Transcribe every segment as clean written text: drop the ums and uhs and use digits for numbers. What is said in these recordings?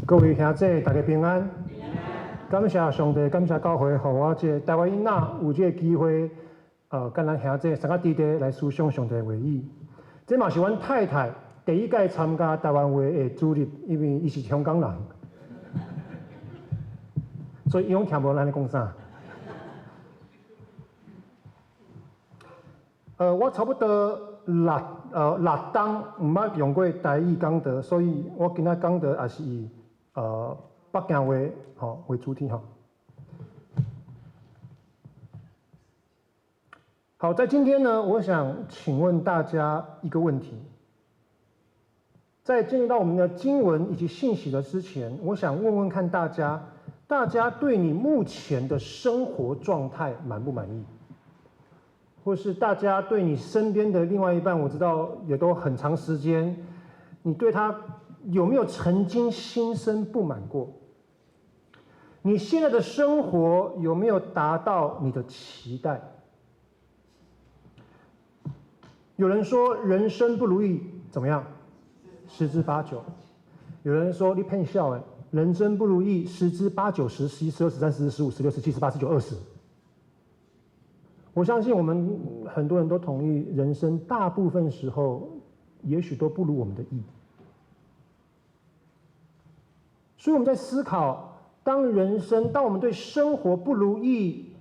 各位兄弟，大家平安。感谢上帝，感谢教会，让我这台湾囡仔有这个机会，跟咱兄弟三个弟弟来思想上帝的话语。这嘛是阮太太第一届参加台湾话的主日，因为伊是香港人，所以伊拢听无咱咧讲啥。我差不多六档毋捌用过台语讲道，所以我今仔讲道也是以北京话为主题哈。好，在今天呢，我想请问大家一个问题。在进入到我们的经文以及信息的之前，我想问问看大家对你目前的生活状态满不满意？或是大家对你身边的另外一半，我知道也都很长时间，你对他有没有曾经心生不满过？你现在的生活有没有达到你的期待？有人说人生不如意怎么样？10之8九。有人说你骗笑人生不如意10之8九10 11 12 13 14 15 16 17 18 19 20。我相信我们很多人都同意，人生大部分时候也许都不如我们的意。所以我们在思考，当我们对生活不如意，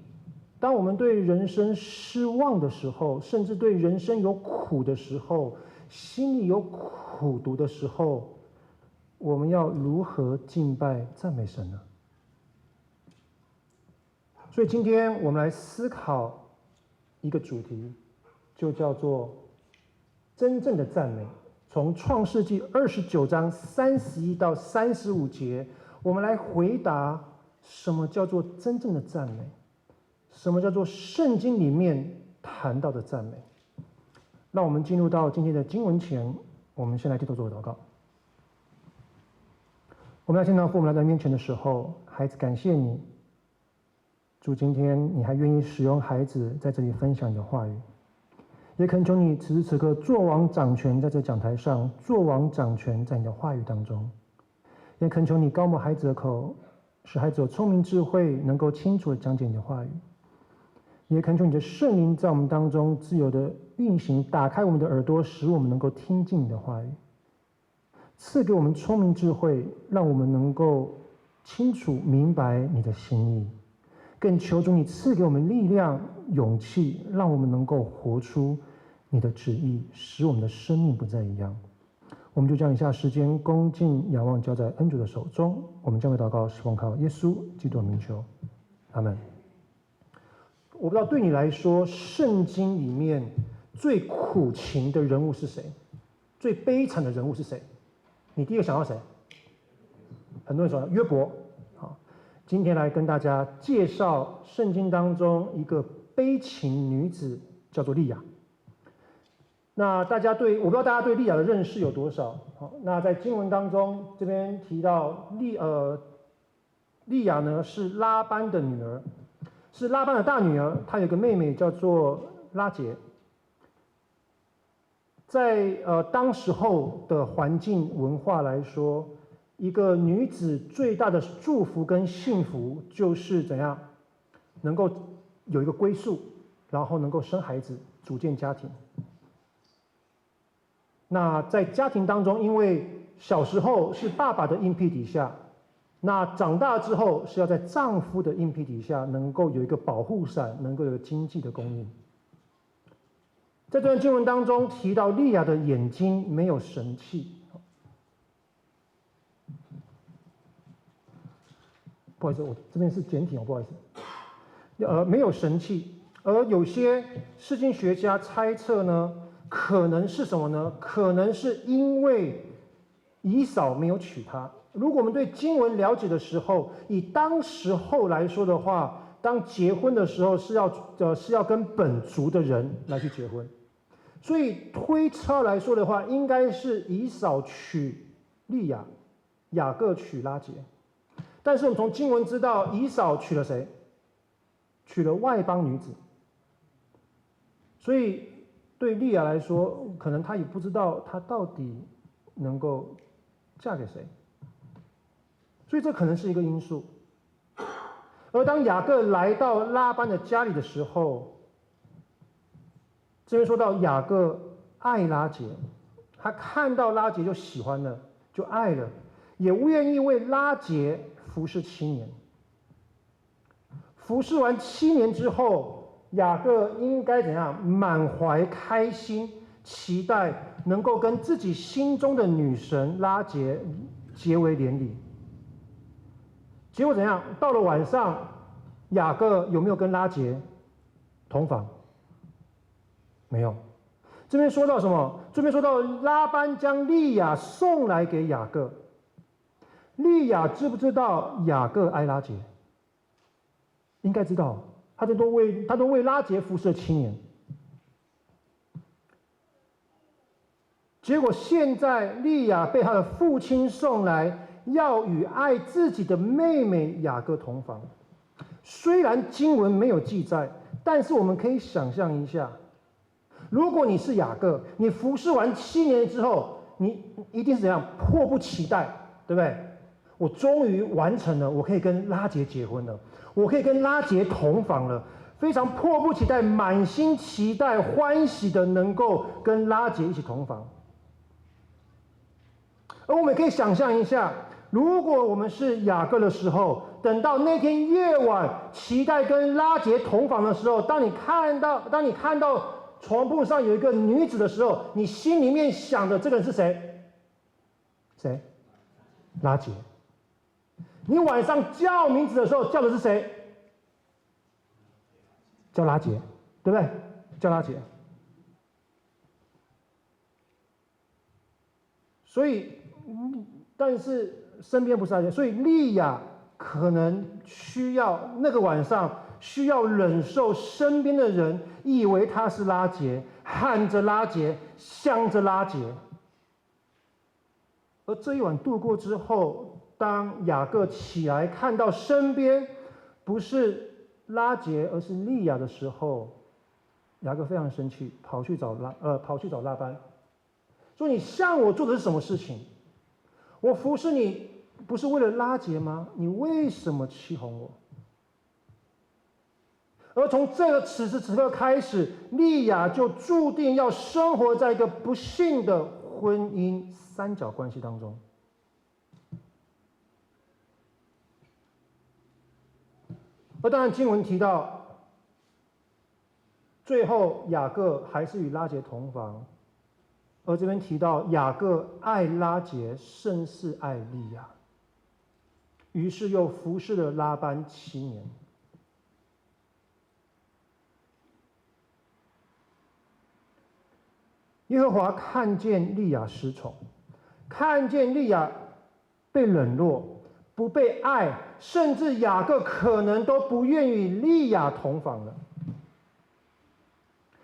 当我们对人生失望的时候，甚至对人生有苦的时候，心里有苦毒的时候，我们要如何敬拜赞美神呢？所以今天我们来思考一个主题，就叫做真正的赞美。从创世纪29章31到35节，我们来回答什么叫做真正的赞美，什么叫做圣经里面谈到的赞美。让我们进入到今天的经文前，我们先来低头做个祷告。我们要见到父母来到面前的时候，孩子感谢你，主，今天你还愿意使用孩子在这里分享你的话语，也恳求你此时此刻作王掌权，在这讲台上作王掌权，在你的话语当中，也恳求你高摩孩子的口，使孩子有聪明智慧，能够清楚地讲解你的话语，也恳求你的圣灵在我们当中自由的运行，打开我们的耳朵，使我们能够听进你的话语，赐给我们聪明智慧，让我们能够清楚明白你的心意，更求主你赐给我们力量勇气，让我们能够活出你的旨意，使我们的生命不再一样。我们就将以下时间恭敬仰望交在恩主的手中，我们将会祷告，是奉靠耶稣基督的名求，阿们。我不知道对你来说，圣经里面最苦情的人物是谁？最悲惨的人物是谁？你第一个想到谁？很多人说约伯。好，今天来跟大家介绍圣经当中一个悲情女子，叫做利亚。那我不知道大家对利亚的认识有多少？好，那在经文当中这边提到利亚呢是拉班的女儿，是拉班的大女儿，她有个妹妹叫做拉结。在当时候的环境文化来说，一个女子最大的祝福跟幸福就是怎样能够有一个归宿，然后能够生孩子，组建家庭。那在家庭当中，因为小时候是爸爸的荫庇底下，那长大之后是要在丈夫的荫庇底下，能够有一个保护伞，能够有经济的供应。在这段经文当中提到利亚的眼睛没有神气，不好意思，我这边是简体，不好意思，没有神气。而有些圣经学家猜测呢，可能是什么呢？可能是因为以扫没有娶她。如果我们对经文了解的时候，以当时候来说的话，当结婚的时候是要跟本族的人来去结婚，所以推测来说的话，应该是以扫娶利亚，雅各娶拉结。但是我们从经文知道，以扫娶了谁？娶了外邦女子。所以对利亚来说，可能她也不知道她到底能够嫁给谁。所以这可能是一个因素。而当雅各来到拉班的家里的时候，这边说到雅各爱拉结，他看到拉结就喜欢了，就爱了，也愿意为拉结服侍7年。服侍完7年之后，雅各应该怎样？满怀开心，期待能够跟自己心中的女神拉结结为连理。结果怎样？到了晚上，雅各有没有跟拉结同房？没有。这边说到什么？这边说到拉班将利亚送来给雅各。利亚知不知道雅各爱拉结？应该知道，他都为拉结服侍了7年。结果现在利亚被他的父亲送来，要与爱自己的妹妹雅各同房。虽然经文没有记载，但是我们可以想象一下，如果你是雅各，你服侍完7年之后，你一定是怎样？迫不及待，对不对？我终于完成了，我可以跟拉结结婚了，我可以跟拉结同房了，非常迫不及待，满心期待、欢喜的能够跟拉结一起同房。而我们也可以想象一下，如果我们是雅各的时候，等到那天夜晚，期待跟拉结同房的时候，当你看到床铺上有一个女子的时候，你心里面想的这个人是谁？谁？拉结。你晚上叫名字的时候叫的是谁？叫拉结，对不对？叫拉结。所以，但是身边不是拉结，所以利亚可能需要那个晚上需要忍受身边的人以为他是拉结，喊着拉结，想着拉结。而这一晚度过之后，当雅各起来看到身边不是拉结而是利亚的时候，雅各非常生气，跑去找拉班，说：“你向我做的是什么事情？我服侍你不是为了拉结吗？你为什么欺哄我？”而从这个此时此刻开始，利亚就注定要生活在一个不幸的婚姻三角关系当中。而当然，经文提到，最后雅各还是与拉结同房，而这边提到雅各爱拉结胜似爱利亚，于是又服侍了拉班7年。耶和华看见利亚失宠，看见利亚被冷落，不被爱，甚至雅各可能都不愿与利亚同房了。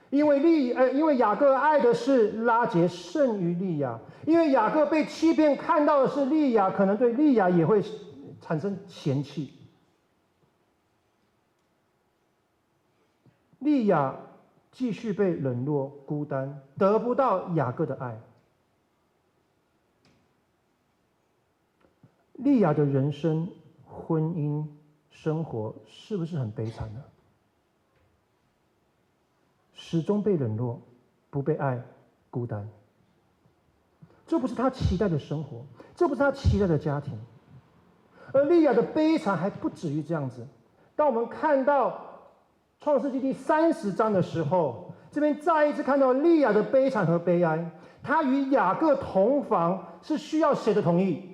因为雅各爱的是拉结胜于利亚，因为雅各被欺骗看到的是利亚，可能对利亚也会产生嫌弃。利亚继续被冷落、孤单，得不到雅各的爱。利亚的人生、婚姻、生活是不是很悲惨呢？始终被冷落，不被爱，孤单。这不是他期待的生活，这不是他期待的家庭。而利亚的悲惨还不止于这样子。当我们看到创世纪第30章的时候，这边再一次看到利亚的悲惨和悲哀。他与雅各同房是需要谁的同意？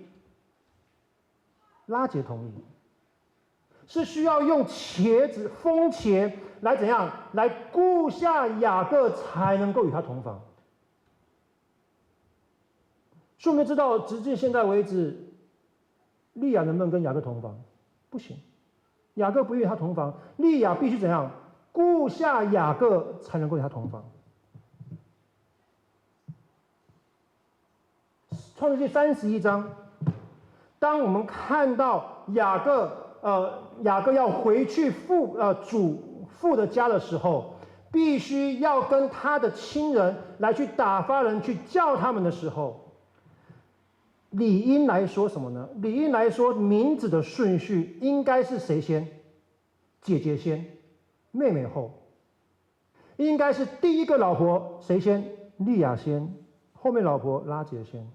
拉结同意，是需要用风茄来怎样来顾下雅各，才能够与他同房。所以我们知道，直至现在为止，利亚能不能跟雅各同房？不行，雅各不与他同房，利亚必须怎样顾下雅各，才能够与他同房。创世纪31章。当我们看到雅各要回去主父的家的时候，必须要跟他的亲人来去打发人去叫他们的时候，理应来说什么呢？理应来说，名字的顺序应该是谁先？姐姐先，妹妹后。应该是第一个老婆谁先？利亚先，后面老婆拉结先。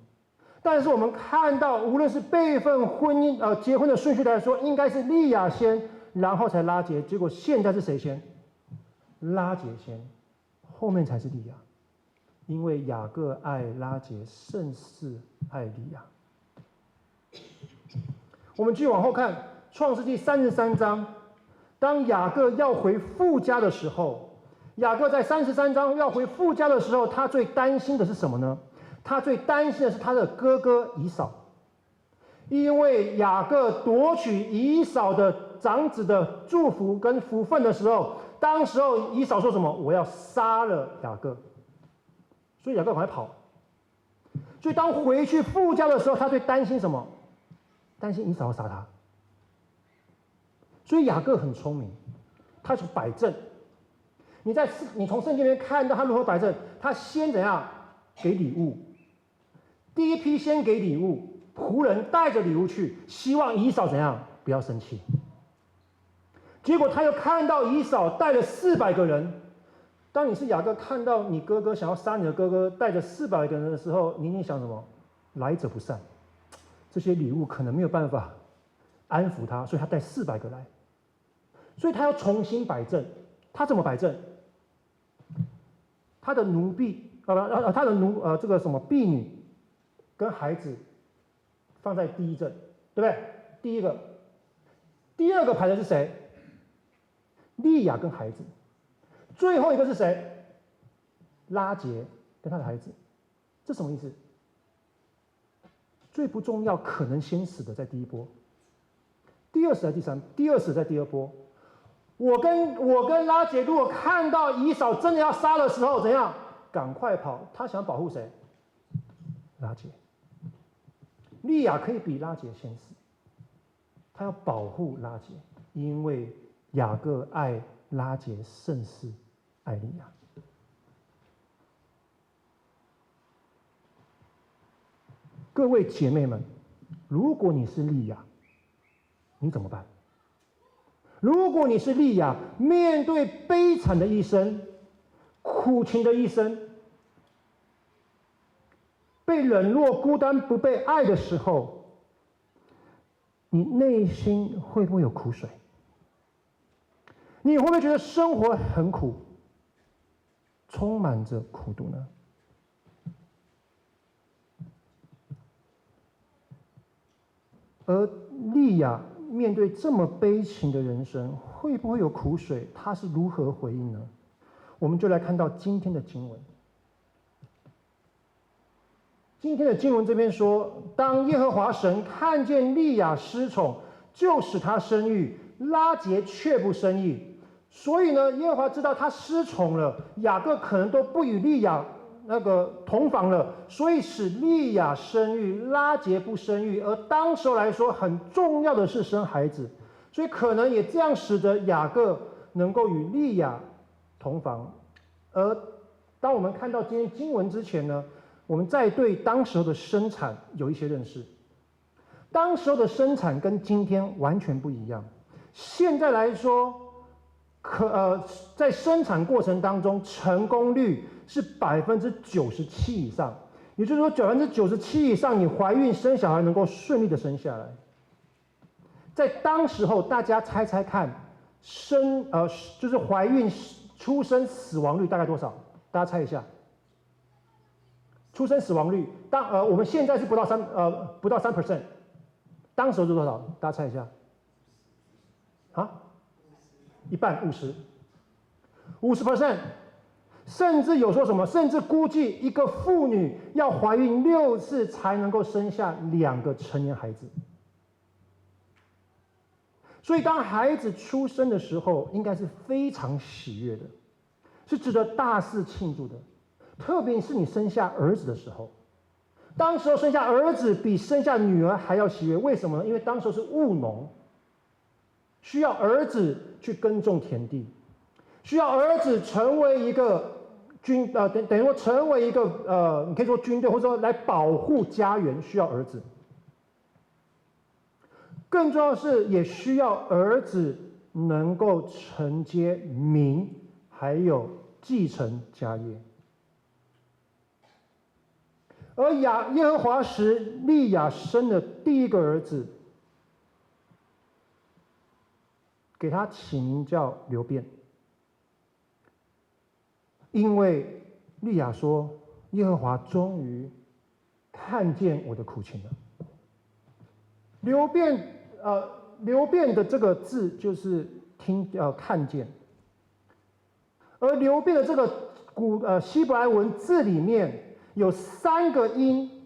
但是我们看到，无论是辈分、结婚的顺序来说，应该是利亚先，然后才拉结。结果现在是谁先？拉结先，后面才是利亚。因为雅各爱拉结胜似爱利亚。我们继续往后看，创世纪33章，当雅各要回父家的时候，雅各在33章要回父家的时候，他最担心的是什么呢？他最担心的是他的哥哥以扫，因为雅各夺取以扫的长子的祝福跟福分的时候，当时候以扫说什么？我要杀了雅各，所以雅各赶快跑。所以当回去父家的时候，他最担心什么？担心以扫要杀他。所以雅各很聪明，他去摆阵。你从圣经里面看到他如何摆阵，他先怎样给礼物？第一批先给礼物，仆人带着礼物去，希望以扫怎样不要生气。结果他又看到以扫带了400个人。当你是雅各，看到你哥哥想要杀你的哥哥带着400个人的时候，你一定想什么？来者不善，这些礼物可能没有办法安抚他，所以他带400个来。所以他要重新摆阵。他怎么摆阵？他的奴婢，这个什么婢女跟孩子放在第一阵，对不对？第一个，第二个排的是谁？利亚跟孩子。最后一个是谁？拉结跟他的孩子。这什么意思？最不重要，可能先死的在第一波，第二死在第三，第二死在第二波。我跟拉结如果看到以扫真的要杀的时候，怎样？赶快跑！他想保护谁？拉结。利亚可以比拉结先死，他要保护拉结，因为雅各爱拉结胜似爱利亚。各位姐妹们，如果你是利亚，你怎么办？如果你是利亚，面对悲惨的一生、苦情的一生，被冷落、孤单、不被爱的时候，你内心会不会有苦水？你会不会觉得生活很苦，充满着苦毒呢？而利亚面对这么悲情的人生，会不会有苦水？他是如何回应呢？我们就来看到今天的经文。今天的经文这边说，当耶和华神看见利亚失宠，就使他生育，拉结却不生育。所以呢，耶和华知道他失宠了，雅各可能都不与利亚同房了，所以使利亚生育，拉结不生育。而当时候来说，很重要的是生孩子，所以可能也这样使得雅各能够与利亚同房。而当我们看到今天经文之前呢，我们再对当时候的生产有一些认识。当时候的生产跟今天完全不一样。现在来说，在生产过程当中，成功率是97%以上，也就是说97%以上，你怀孕生小孩能够顺利的生下来。在当时候，大家猜猜看，就是怀孕、出生死亡率大概多少？大家猜一下。出生死亡率，我们现在是不到3%，当时候是多少？大家猜一下。一半50%，甚至有说什么？甚至估计一个妇女要怀孕6次才能够生下2个成年孩子。所以当孩子出生的时候，应该是非常喜悦的，是值得大肆庆祝的。特别是你生下儿子的时候，当时候生下儿子比生下女儿还要喜悦。为什么呢？因为当时候是务农，需要儿子去耕种田地，需要儿子成为一个等于说成为一个你可以说军队，或者说来保护家园，需要儿子。更重要的是，也需要儿子能够承接名，还有继承家业。而耶和华使利亚生的第一个儿子，给他起名叫流便，因为利亚说：“耶和华终于看见我的苦情了。”流便的这个字就是看见，而流便的这个希伯来文字里面有3个音，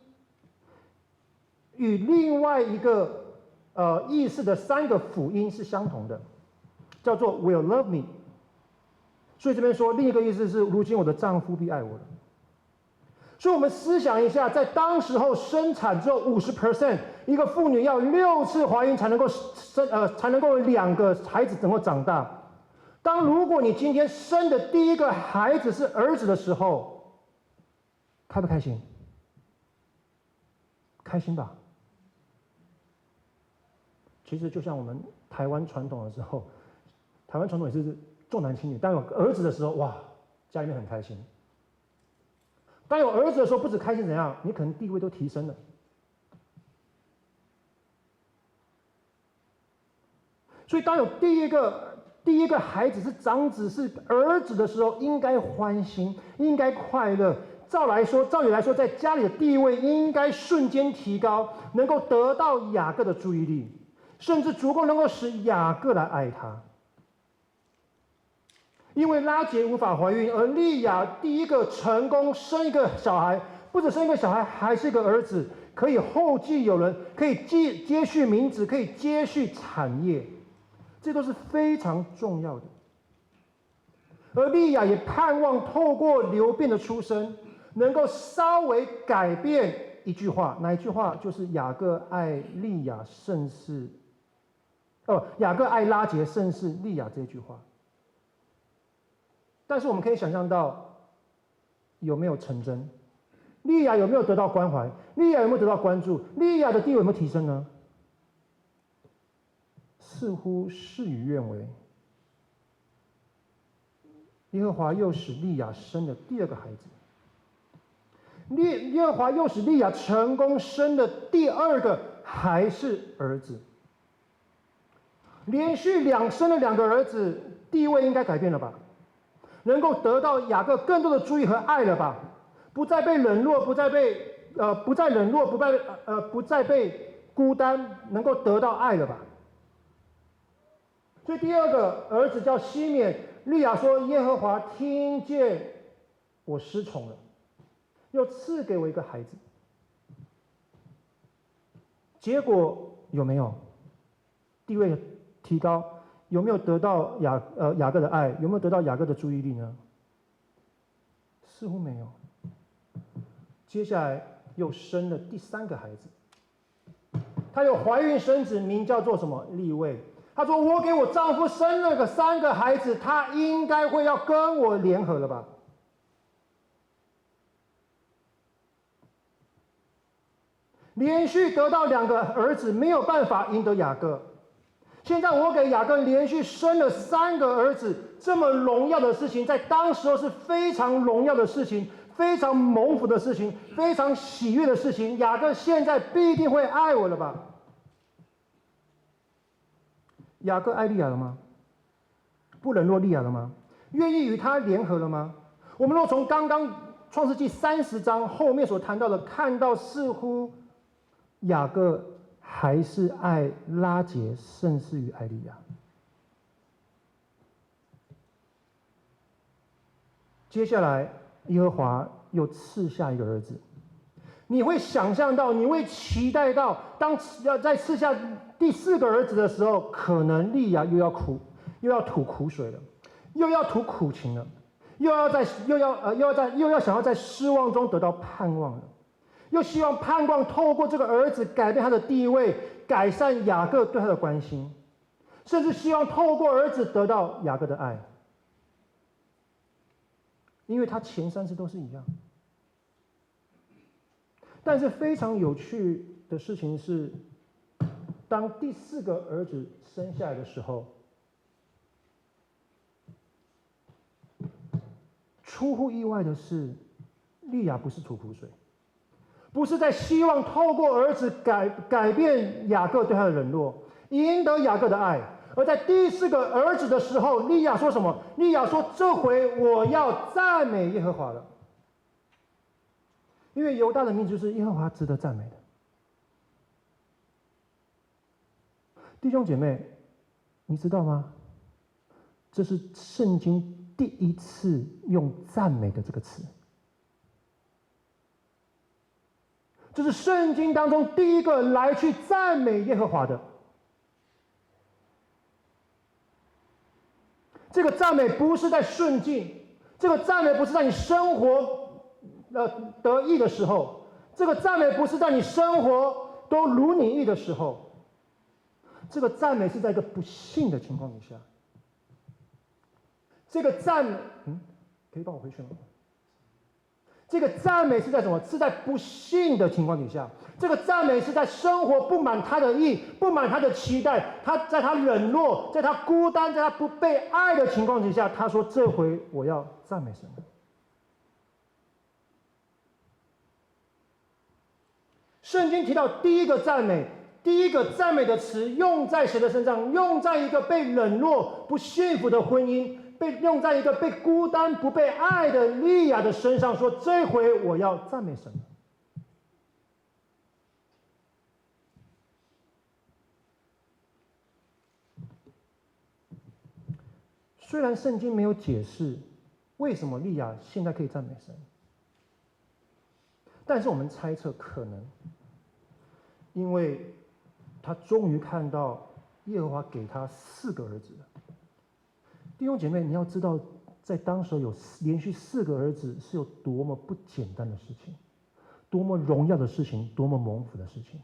与另外一个意思的3个辅音是相同的，叫做 will love me。所以这边说另一个意思是，如今我的丈夫必爱我了。所以我们思想一下，在当时候生产只有50%，一个妇女要6次怀孕才能够2个孩子能够长大。如果你今天生的第一个孩子是儿子的时候，开不开心？开心吧。其实就像我们台湾传统的时候，台湾传统也是重男轻女，当有儿子的时候，哇，家里面很开心。当有儿子的时候，不止开心怎样，你可能地位都提升了。所以，当有第一个孩子是长子是儿子的时候，应该欢心，应该快乐。照理来说，在家里的地位应该瞬间提高，能够得到雅各的注意力，甚至足够能够使雅各来爱他。因为拉结无法怀孕，而利亚第一个成功生一个小孩，不止生一个小孩，还是一个儿子，可以后继有人，可以接续名字，可以接续产业，这都是非常重要的。而利亚也盼望透过流便的出生，能够稍微改变一句话，哪一句话？就是雅各爱利亚胜似，雅各爱拉结胜似利亚这句话。但是我们可以想象到，有没有成真？利亚有没有得到关怀？利亚有没有得到关注？利亚的地位有没有提升呢？似乎事与愿违。耶和华又使利亚生了第2个孩子，耶和华又使利亚成功生的第2个还是儿子。连续生了2个儿子，地位应该改变了吧？能够得到雅各更多的注意和爱了吧？不再被冷落，不再被孤单，能够得到爱了吧？所以第2个儿子叫西缅，利亚说：“耶和华听见我失宠了，又赐给我一个孩子。”结果有没有地位提高？有没有得到雅各的爱？有没有得到雅各的注意力呢？似乎没有。接下来又生了第3个孩子，她有怀孕生子，名叫做什么？利未。她说：“我给我丈夫生了3个孩子，他应该会要跟我联合了吧？”连续得到2个儿子，没有办法赢得雅各。现在我给雅各连续生了3个儿子，这么荣耀的事情，在当时候是非常荣耀的事情，非常蒙福的事情，非常喜悦的事情。雅各现在必定会爱我了吧？雅各爱利亚了吗？不冷落利亚了吗？愿意与他联合了吗？我们若从刚刚创世纪30章后面所谈到的，看到似乎雅各还是爱拉结胜似于爱利亚。接下来耶和华又赐下一个儿子，你会想象到，你会期待到，当要再赐下第4个儿子的时候，可能利亚又要吐苦水了，又要吐苦情了，又要想要在失望中得到盼望了。又希望盼望透过这个儿子改变他的地位，改善雅各对他的关心，甚至希望透过儿子得到雅各的爱。因为他前3次都是一样。但是非常有趣的事情是，当第4个儿子生下来的时候，出乎意外的是，利亚不是吐苦水，不是在希望透过儿子改变雅各对他的冷落，赢得雅各的爱。而在第4个儿子的时候，利亚说什么？利亚说：“这回我要赞美耶和华了。”因为犹大的名字就是耶和华值得赞美的。弟兄姐妹，你知道吗？这是圣经第一次用赞美的这个词，这是圣经当中第一个来去赞美耶和华的。这个赞美不是在顺境，这个赞美不是在你生活得意的时候，这个赞美不是在你生活都如你意的时候，这个赞美是在一个不幸的情况底下。这个赞美，可以帮我回去吗？这个赞美是在什么？是在不幸的情况底下。这个赞美是在生活不满他的意，不满他的期待，在他冷落，在他孤单，在他不被爱的情况底下，他说：“这回我要赞美神。”圣经提到第一个赞美的词用在谁的身上？用在一个被冷落、不幸福的婚姻，用在一个被孤单、不被爱的利亚的身上，说：“这回我要赞美神。”虽然圣经没有解释为什么利亚现在可以赞美神，但是我们猜测可能因为他终于看到耶和华给他4个儿子了。弟兄姐妹，你要知道，在当时有连续4个儿子是有多么不简单的事情，多么荣耀的事情，多么蒙福的事情。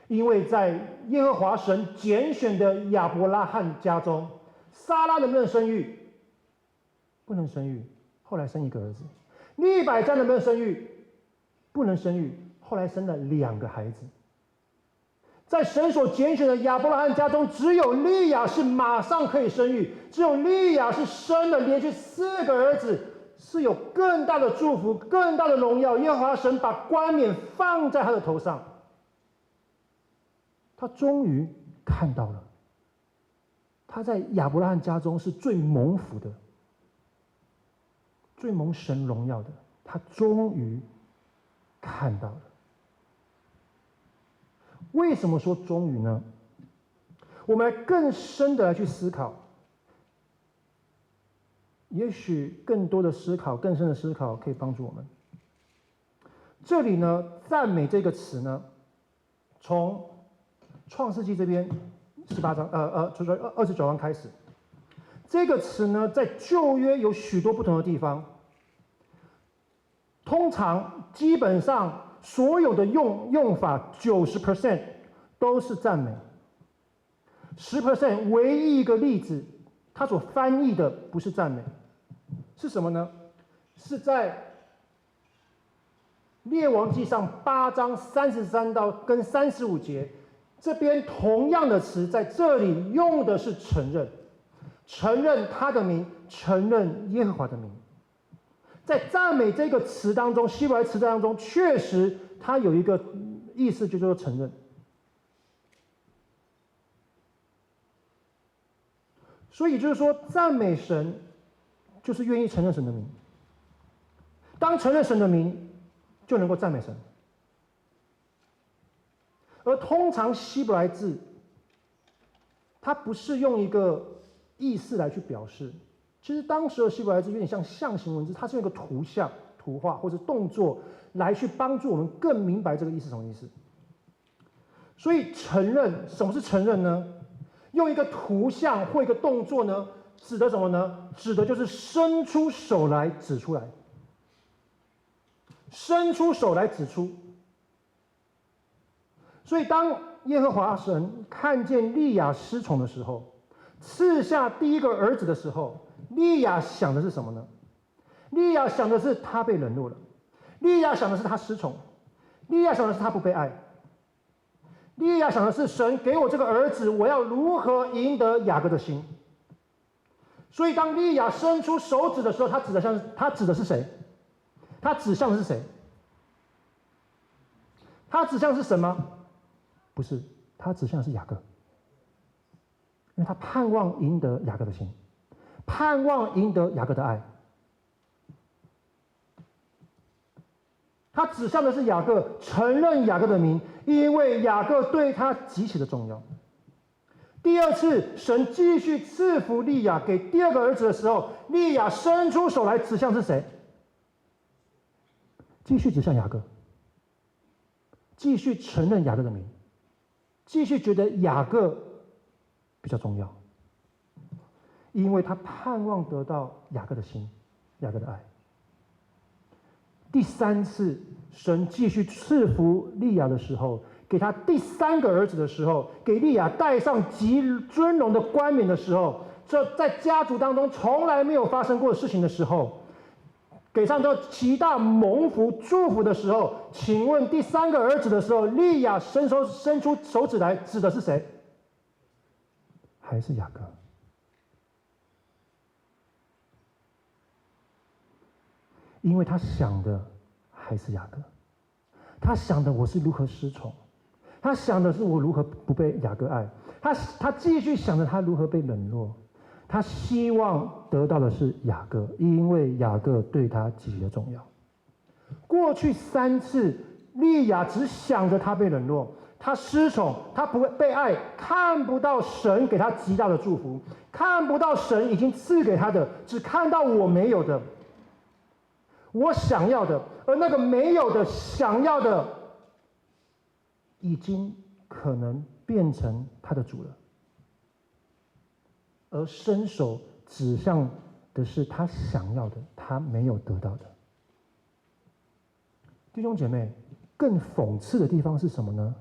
因为在耶和华神拣选的亚伯拉罕家中，撒拉能不能生育？不能生育，后来生1个儿子。利百加能不能生育？不能生育，后来生了2个孩子。在神所拣选的亚伯拉罕家中，只有利亚是马上可以生育，只有利亚是生了连续4个儿子，是有更大的祝福、更大的荣耀。耶和华神把冠冕放在他的头上，他终于看到了，他在亚伯拉罕家中是最蒙福的，最蒙神荣耀的，他终于看到了。为什么说终于呢？我们来更深的来去思考，也许更多的思考、更深的思考可以帮助我们。这里呢，赞美这个词呢，从创世纪这边18章，就是29章开始，这个词呢，在旧约有许多不同的地方，通常基本上所有的用法90% 都是赞美，10% 唯一一个例子，它所翻译的不是赞美，是什么呢？是在列王纪上8章33到跟35节，这边同样的词在这里用的是承认，承认他的名，承认耶和华的名。在赞美这个词当中，希伯来词当中，确实它有一个意思，就叫做承认。所以就是说，赞美神就是愿意承认神的名。当承认神的名，就能够赞美神。而通常希伯来字，它不是用一个意思来去表示。其实当时的希伯来字有点像象形文字，它是用一个图像、图画或者动作来去帮助我们更明白这个意思什么意思。所以承认，什么是承认呢？用一个图像或一个动作呢，指的什么呢？指的就是伸出手来指出来，伸出手来指出。所以当耶和华神看见利亚失宠的时候，赐下第一个儿子的时候，利亚想的是什么呢？利亚想的是他被冷落了，利亚想的是他失宠，利亚想的是他不被爱，利亚想的是神给我这个儿子，我要如何赢得雅各的心？所以当利亚伸出手指的时候，他指的是谁？他指向的是谁？他指向是神吗？不是，他指向的是雅各，因为他盼望赢得雅各的心，盼望赢得雅各的爱。他指向的是雅各，承认雅各的名，因为雅各对他极其的重要。第二次，神继续赐福利亚给第二个儿子的时候，利亚伸出手来指向是谁？继续指向雅各，继续承认雅各的名，继续觉得雅各比较重要，因为他盼望得到雅各的心，雅各的爱。第三次，神继续赐福利亚的时候，给他第三个儿子的时候，给利亚戴上极尊荣的冠冕的时候，这在家族当中从来没有发生过的事情的时候，给上这极大蒙福祝福的时候，请问第三个儿子的时候，利亚伸出手指来，指的是谁？还是雅各？因为他想的还是雅各，他想的我是如何失宠，他想的是我如何不被雅各爱，他继续想着他如何被冷落，他希望得到的是雅各，因为雅各对他极其的重要。过去三次，利亚只想着他被冷落，他失宠，他不被爱，看不到神给他极大的祝福，看不到神已经赐给他的，只看到我没有的。我想要的，而那个没有的、想要的，已经可能变成他的主了。而伸手指向的是他想要的，他没有得到的。弟兄姐妹，更讽刺的地方是什么呢？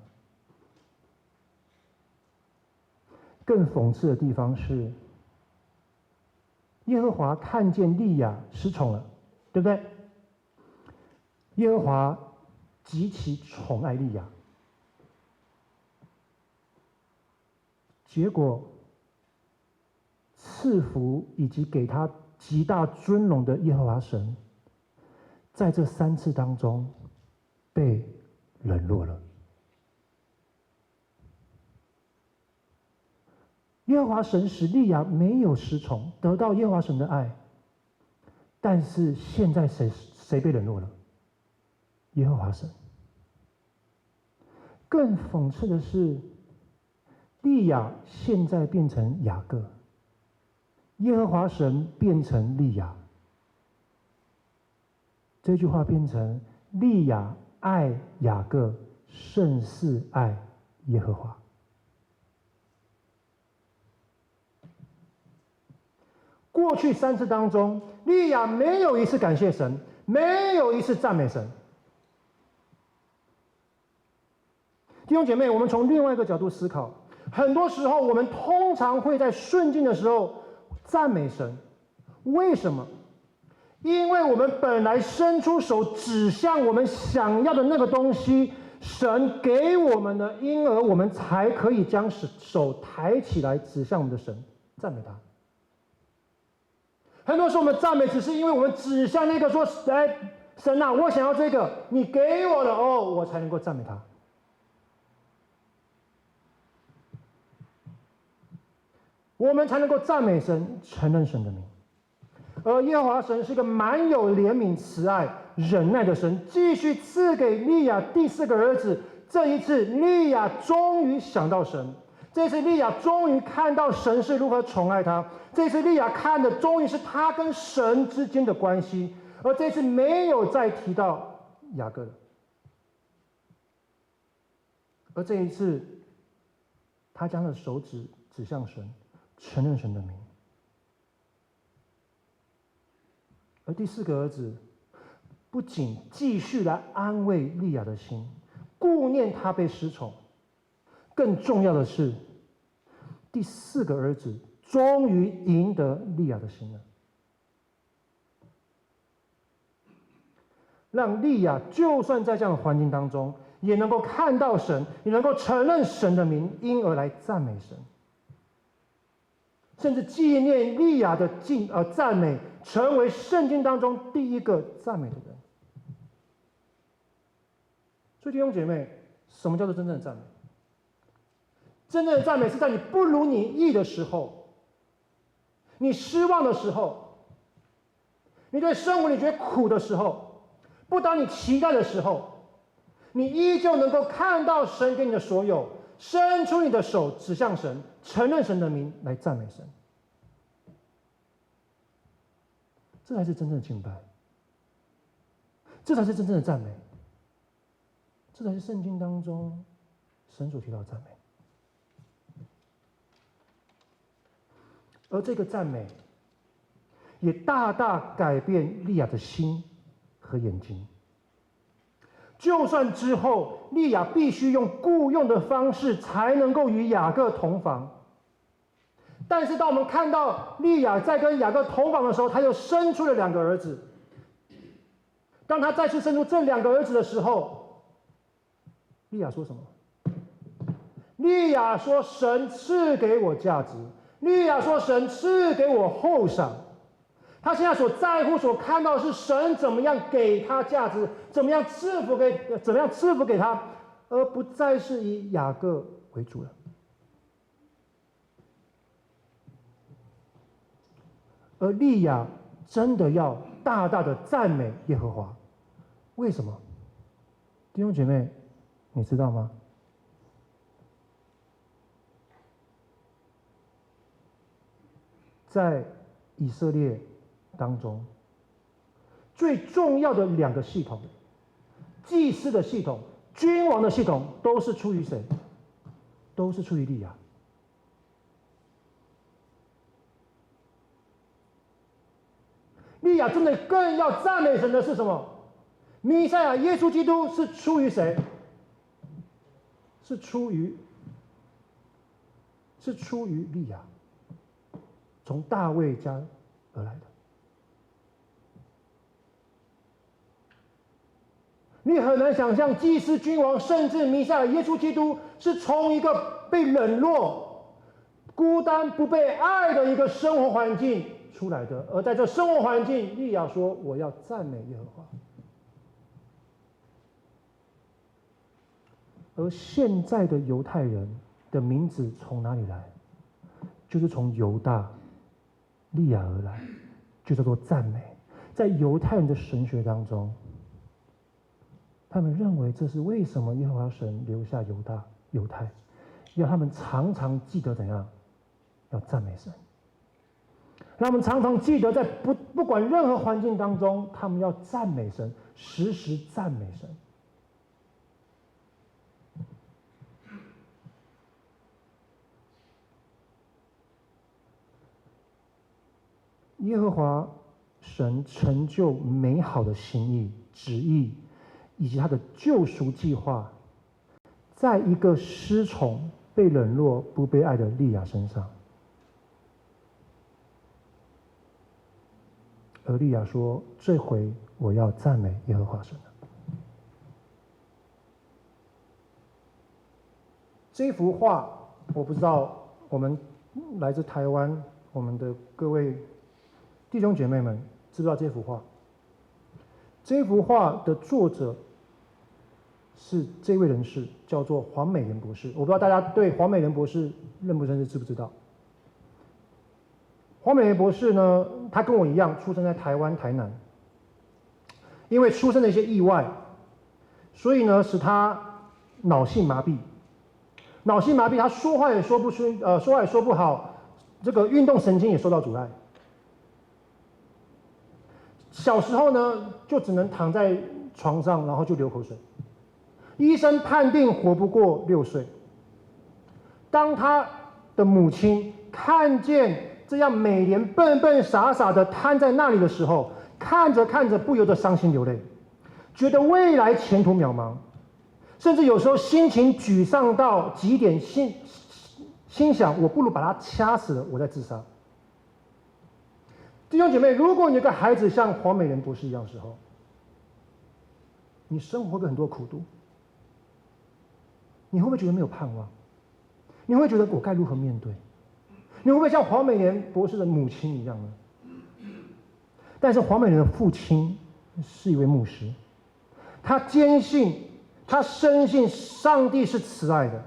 更讽刺的地方是，耶和华看见利亚失宠了，对不对？耶和华极其宠爱利亚，结果赐福以及给他极大尊荣的耶和华神，在这三次当中被冷落了。耶和华神使利亚没有失宠，得到耶和华神的爱，但是现在谁被冷落了？耶和华神。更讽刺的是，利亚现在变成雅各，耶和华神变成利亚。这句话变成利亚爱雅各胜似爱耶和华。过去三次当中，利亚没有一次感谢神，没有一次赞美神。弟兄姐妹，我们从另外一个角度思考，很多时候我们通常会在顺境的时候赞美神，为什么？因为我们本来伸出手指向我们想要的那个东西，神给我们的，因而我们才可以将手抬起来指向我们的神，赞美他。很多时候我们赞美只是因为我们指向那个说，哎，神啊，我想要这个，你给我了哦，我才能够赞美他。我们才能够赞美神，承认神的名。而耶和华神是一个满有怜悯、慈爱、忍耐的神，继续赐给利亚第四个儿子。这一次，利亚终于想到神。这次，利亚终于看到神是如何宠爱他。这次，利亚看的终于是他跟神之间的关系，而这次没有再提到雅各了。而这一次，他将他的手指指向神，承认神的名。而第四个儿子不仅继续来安慰利亚的心，顾念他被失宠，更重要的是，第四个儿子终于赢得利亚的心了。让利亚就算在这样的环境当中，也能够看到神，也能够承认神的名，因而来赞美神，甚至纪念利亚的赞美，成为圣经当中第一个赞美的人。所以弟兄姐妹，什么叫做真正的赞美？真正的赞美是在你不如你意的时候，你失望的时候，你对生活你觉得苦的时候，不当你期待的时候，你依旧能够看到神给你的所有，伸出你的手指向神，承认神的名来赞美神。这才是真正的敬拜，这才是真正的赞美，这才是圣经当中神所提到的赞美。而这个赞美也大大改变利亚的心和眼睛。就算之后利亚必须用雇佣的方式才能够与雅各同房，但是当我们看到利亚在跟雅各同房的时候，他又生出了2个儿子。当他再次生出这2个儿子的时候，利亚说什么？利亚说：“神赐给我价值。”利亚说：“神赐给我厚赏。”他现在所在乎、所看到的是神怎么样给他价值，怎么样赐福给他，而不再是以雅各为主了。而利亚真的要大大的赞美耶和华，为什么？弟兄姐妹，你知道吗？在以色列当中，最重要的2个系统，祭司的系统、君王的系统，都是出于谁？都是出于利亚。利亚真的更要赞美神的是什么？弥赛亚耶稣基督是出于谁？是出于利亚，从大卫家而来的。你很难想象，祭司、君王，甚至弥赛亚耶稣基督，是从一个被冷落、孤单、不被爱的一个生活环境出来的。而在这生活环境，利亚说：“我要赞美耶和华。”而现在的犹太人的名字从哪里来？就是从犹大、利亚而来，就叫做赞美。在犹太人的神学当中，他们认为这是为什么耶和华神留下犹太，要他们常常记得怎样，要赞美神，让他们常常记得在不管任何环境当中，他们要赞美神，时时赞美神。耶和华神成就美好的心意、旨意，以及他的救赎计划，在一个失宠、被冷落、不被爱的利亚身上。而利亚说：“这回我要赞美耶和华神了。”这幅画，我不知道我们来自台湾，我们的各位弟兄姐妹们知不知道这幅画？这幅画的作者是这位人士，叫做黄美莲博士。我不知道大家对黄美莲博士认不认识，知不知道？黄美莲博士呢，他跟我一样出生在台湾台南，因为出生的一些意外，所以呢使他脑性麻痹。脑性麻痹，他说话也说不出，说话也说不好，这个运动神经也受到阻碍。小时候呢，就只能躺在床上，然后就流口水。医生判定活不过6岁。当他的母亲看见这样美莲笨笨傻傻的瘫在那里的时候，看着看着不由得伤心流泪，觉得未来前途渺茫，甚至有时候心情沮丧到极点，心想我不如把他掐死了，我再自杀。弟兄姐妹，如果你有个孩子像黄美莲博士一样的时候，你生活会不会很多苦毒？你会不会觉得没有盼望？你会不会觉得我该如何面对？你会不会像黄美莲博士的母亲一样呢？但是黄美莲的父亲是一位牧师，他坚信，他深信上帝是慈爱的，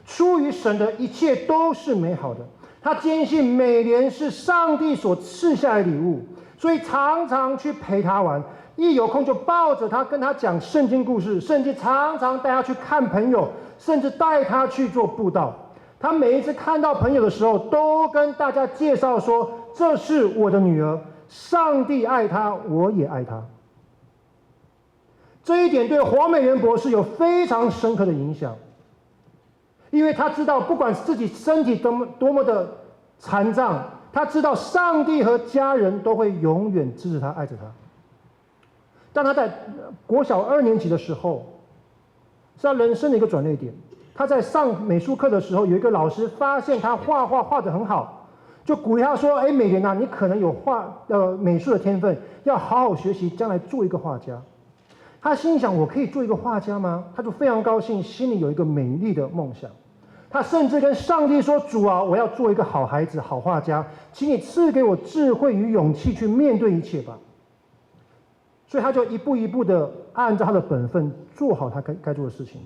出于神的一切都是美好的。他坚信美莲是上帝所赐下的礼物，所以常常去陪他玩，一有空就抱着他跟他讲圣经故事，甚至常常带他去看朋友，甚至带他去做布道。他每一次看到朋友的时候，都跟大家介绍说：“这是我的女儿，上帝爱她，我也爱她。”这一点对黄美莲博士有非常深刻的影响，因为他知道，不管自己身体多么的残障，他知道上帝和家人都会永远支持他、爱着他。当他在国小2年级的时候，是他人生的一个转捩点。他在上美术课的时候，有一个老师发现他画画画得很好，就鼓励他说：“哎，美莲啊，你可能有美术的天分，要好好学习，将来做一个画家。”他心里想：“我可以做一个画家吗？”他就非常高兴，心里有一个美丽的梦想。他甚至跟上帝说：“主啊，我要做一个好孩子、好画家，请你赐给我智慧与勇气去面对一切吧。”所以他就一步一步的按照他的本分做好他该做的事情。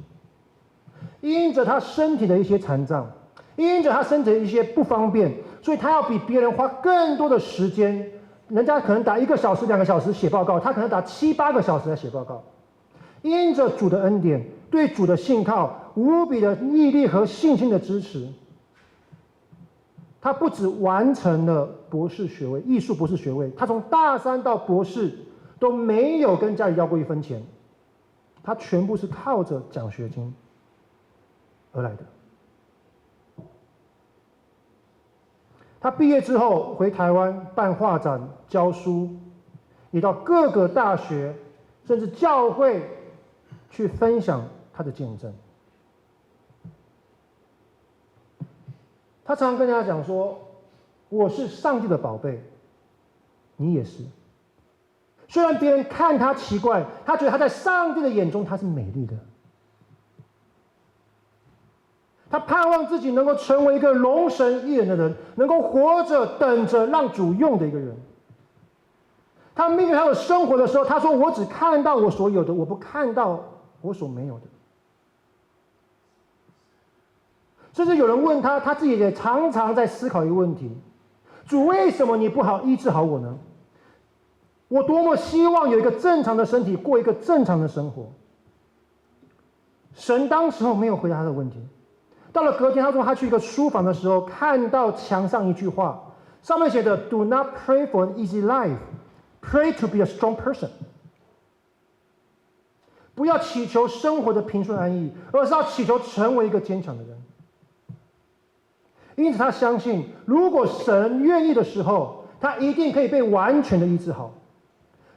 因着他身体的一些残障，因着他身体的一些不方便，所以他要比别人花更多的时间。人家可能打1个小时、2个小时写报告，他可能打7、8个小时来写报告。因着主的恩典，对主的信靠，无比的毅力和信心的支持，他不止完成了博士学位，艺术博士学位，他从大3到博士都没有跟家里要过1分钱，他全部是靠着奖学金而来的。他毕业之后回台湾办画展、教书，也到各个大学甚至教会去分享他的见证。他常常跟大家讲说：“我是上帝的宝贝，你也是。”虽然别人看他奇怪，他觉得他在上帝的眼中他是美丽的。他盼望自己能够成为一个容神一人的人，能够活着等着让主用的一个人。他面对他的生活的时候，他说：“我只看到我所有的，我不看到我所没有的。”甚至有人问他，他自己也常常在思考一个问题：主，为什么你不好医治好我呢？我多么希望有一个正常的身体，过一个正常的生活。神当时候没有回答他的问题。到了隔天，他说他去一个书房的时候，看到墙上一句话，上面写的 "Do not pray for an easy life, pray to be a strong person." 不要祈求生活的平顺安逸，而是要祈求成为一个坚强的人。因此，他相信，如果神愿意的时候，他一定可以被完全的医治好。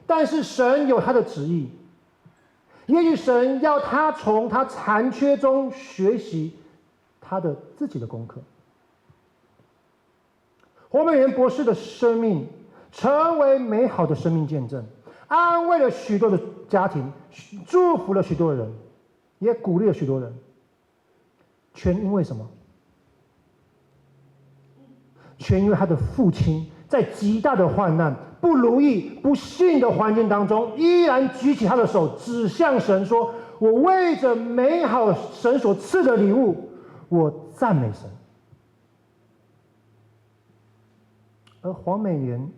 但是神有他的旨意，也许神要他从他残缺中学习他的自己的功课。黄美莲博士的生命成为美好的生命见证，安慰了许多的家庭，祝福了许多人，也鼓励了许多人。全因为什么？全因为他的父亲在极大的患难、不如意、不幸的环境当中，依然举起他的手，指向神说：“我为着美好神所赐的礼物，我赞美神。”而黄美莲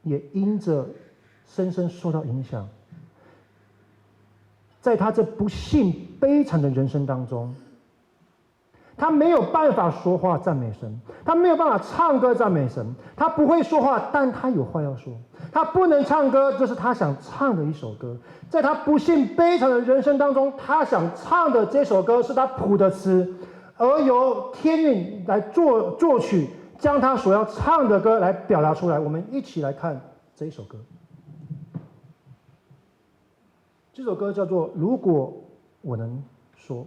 也因着深深受到影响，在他这不幸悲惨的人生当中，他没有办法说话赞美神，他没有办法唱歌赞美神，他不会说话，但他有话要说。他不能唱歌，这是他想唱的一首歌。在他不幸悲惨的人生当中，他想唱的这首歌是他谱的词，而由天韵来作曲，将他所要唱的歌来表达出来。我们一起来看这一首歌。这首歌叫做《如果我能说》。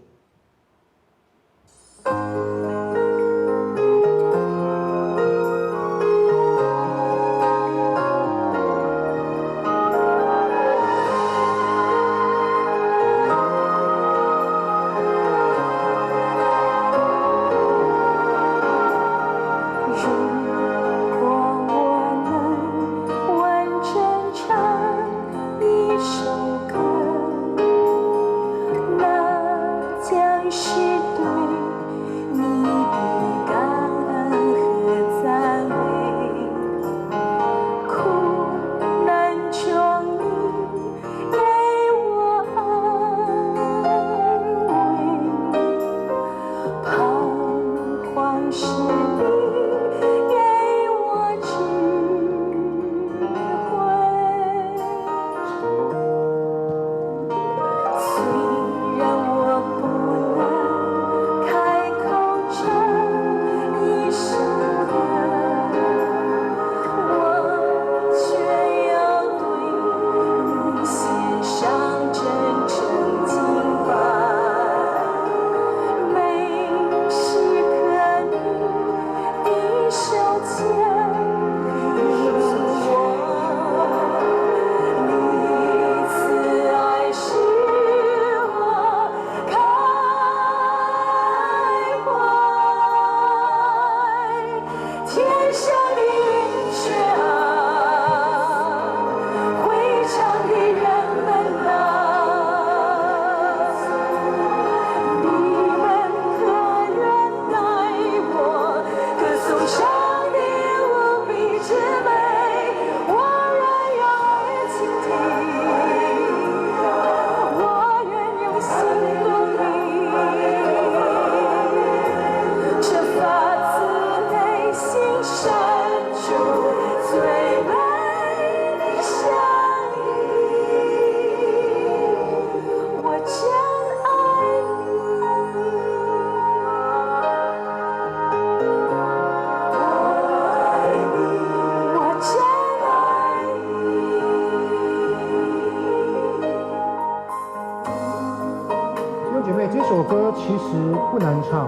词不难唱，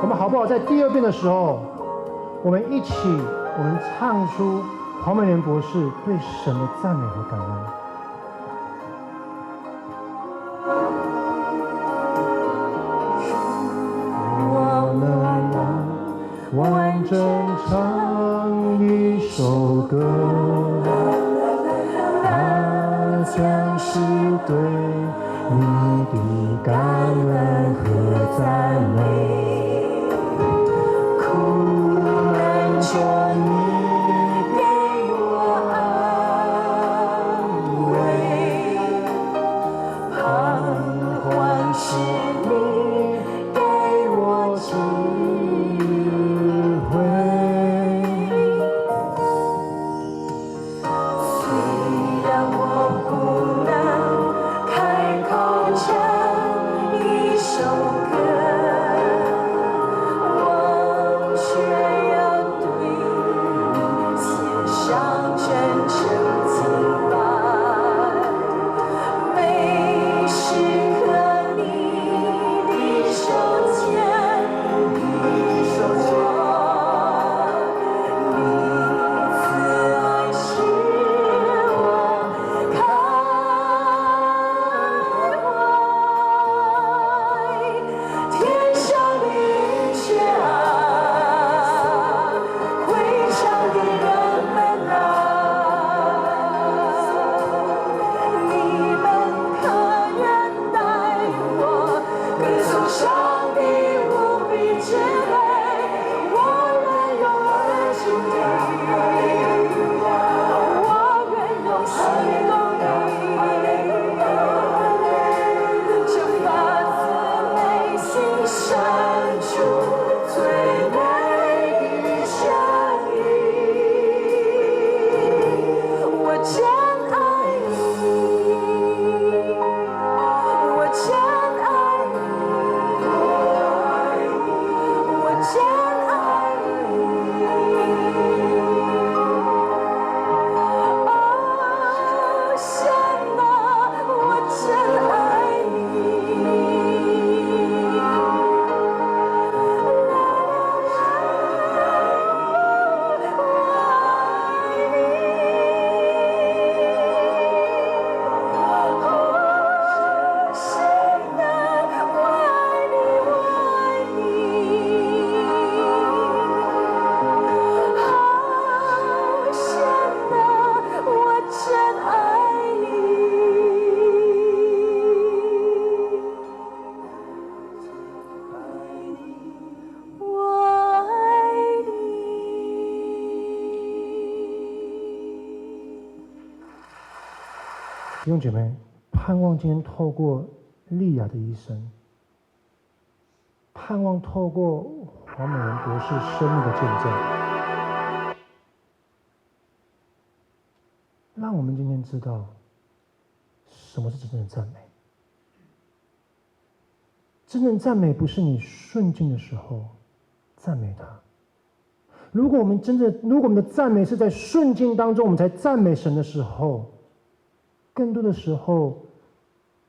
我们好不好在第二遍的时候，我们一起，我们唱出黄美莲博士对神的赞美和感恩。我们完整唱一首歌，它将是对你的感恩和赞美。苦难中你给我安慰，彷徨时你给我智慧。虽然我不能开口唱一首歌，我却要对你献上真诚敬拜。每时刻你的手牵引我，你慈爱使我开怀。天上的云雀啊，会场的人们啊，你们可愿带我歌颂上帝无比之美？我愿用我的心灵，我愿用心公义，就发自内心深处最美的声音。我真爱你，我真爱你，我真爱你。哦，神啊，我真爱你。弟兄姐妹，盼望今天透过莉亚的一生，盼望透过黄美莲博士生命的见证，让我们今天知道什么是真正的赞美。真正的赞美不是你顺境的时候赞美他。如果我们的赞美是在顺境当中我们才赞美神的时候，更多的时候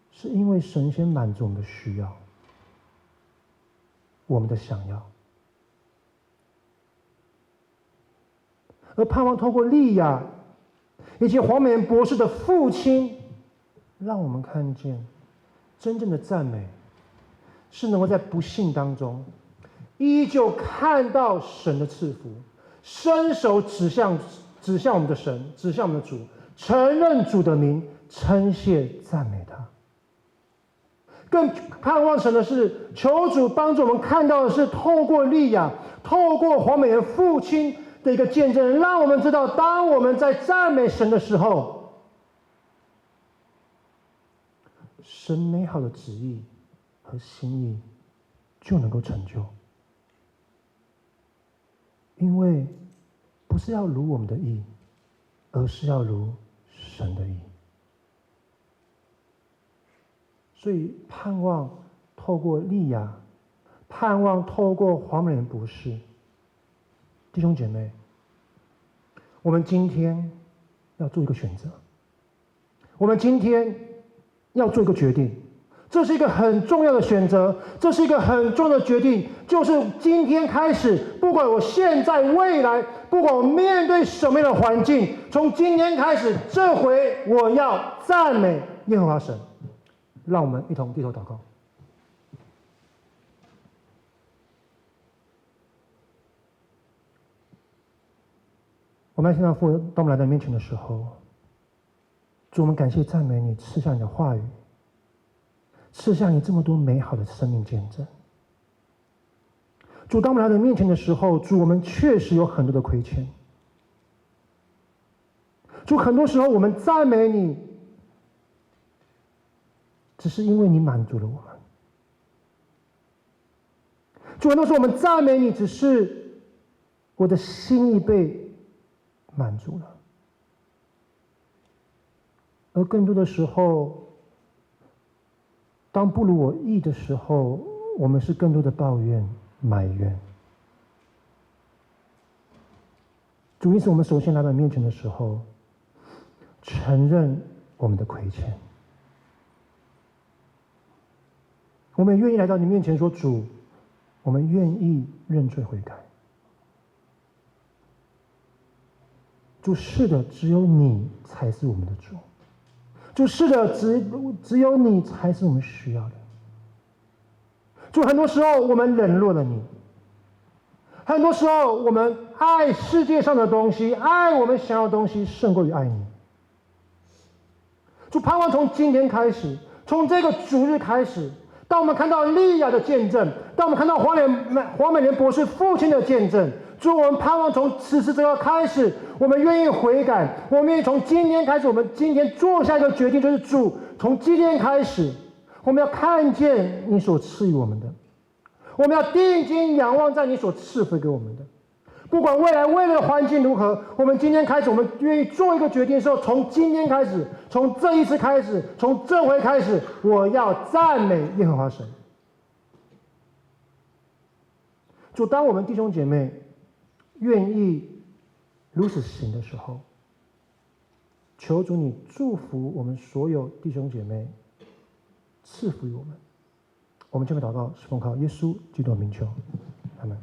是因为神先满足我们的需要，我们的想要，而盼望透过莉亚以及黄美莲博士的父亲，让我们看见真正的赞美是能够在不幸当中依旧看到神的赐福，伸手指向我们的神，指向我们的主，承认主的名，称谢赞美他。更盼望神的是，求主帮助我们看到的是透过莉亚，透过黄美莲父亲的一个见证，让我们知道当我们在赞美神的时候，神美好的旨意和心意就能够成就。因为不是要如我们的意，而是要如神的意。所以盼望透过莉亚，盼望透过黄美莲博士，弟兄姐妹，我们今天要做一个选择，我们今天要做一个决定，这是一个很重要的选择，这是一个很重要的决定，就是今天开始，不管我现在、未来，不管我面对什么样的环境，从今天开始，这回我要赞美耶和华神。让我们一同低头祷告。我们现在父，当我们来到你面前的时候，主，我们感谢赞美你，赐下你的话语，赐下你这么多美好的生命见证。主，当我们来到你面前的时候，主，我们确实有很多的亏欠。主，很多时候我们赞美你，只是因为你满足了我们。主，很多时候我们赞美你，只是我的心意被满足了，而更多的时候，当不如我意的时候，我们是更多的抱怨、埋怨。主，因此我们首先来到你面前的时候，承认我们的亏欠，我们也愿意来到你面前说：主，我们愿意认罪悔改。主，是的，只有你才是我们的主。主，是的，只有你才是我们需要的。主，很多时候我们冷落了你，很多时候我们爱世界上的东西，爱我们想要的东西胜过于爱你。主，盼望从今天开始，从这个主日开始，当我们看到利亚的见证，当我们看到黄美莲博士父亲的见证，主，我们盼望从此时此刻开始，我们愿意悔改，我们愿意从今天开始，我们今天做下一个决定，就是主，从今天开始，我们要看见你所赐予我们的，我们要定睛仰望在你所赐福给我们的。不管未来的环境如何，我们今天开始，我们愿意做一个决定的时候，从今天开始，从这一次开始，从这回开始，我要赞美耶和华神。主，当我们弟兄姐妹愿意如此行的时候，求主你祝福我们所有弟兄姐妹，赐福于我们。我们这边祷告是奉靠耶稣基督的名求，阿们。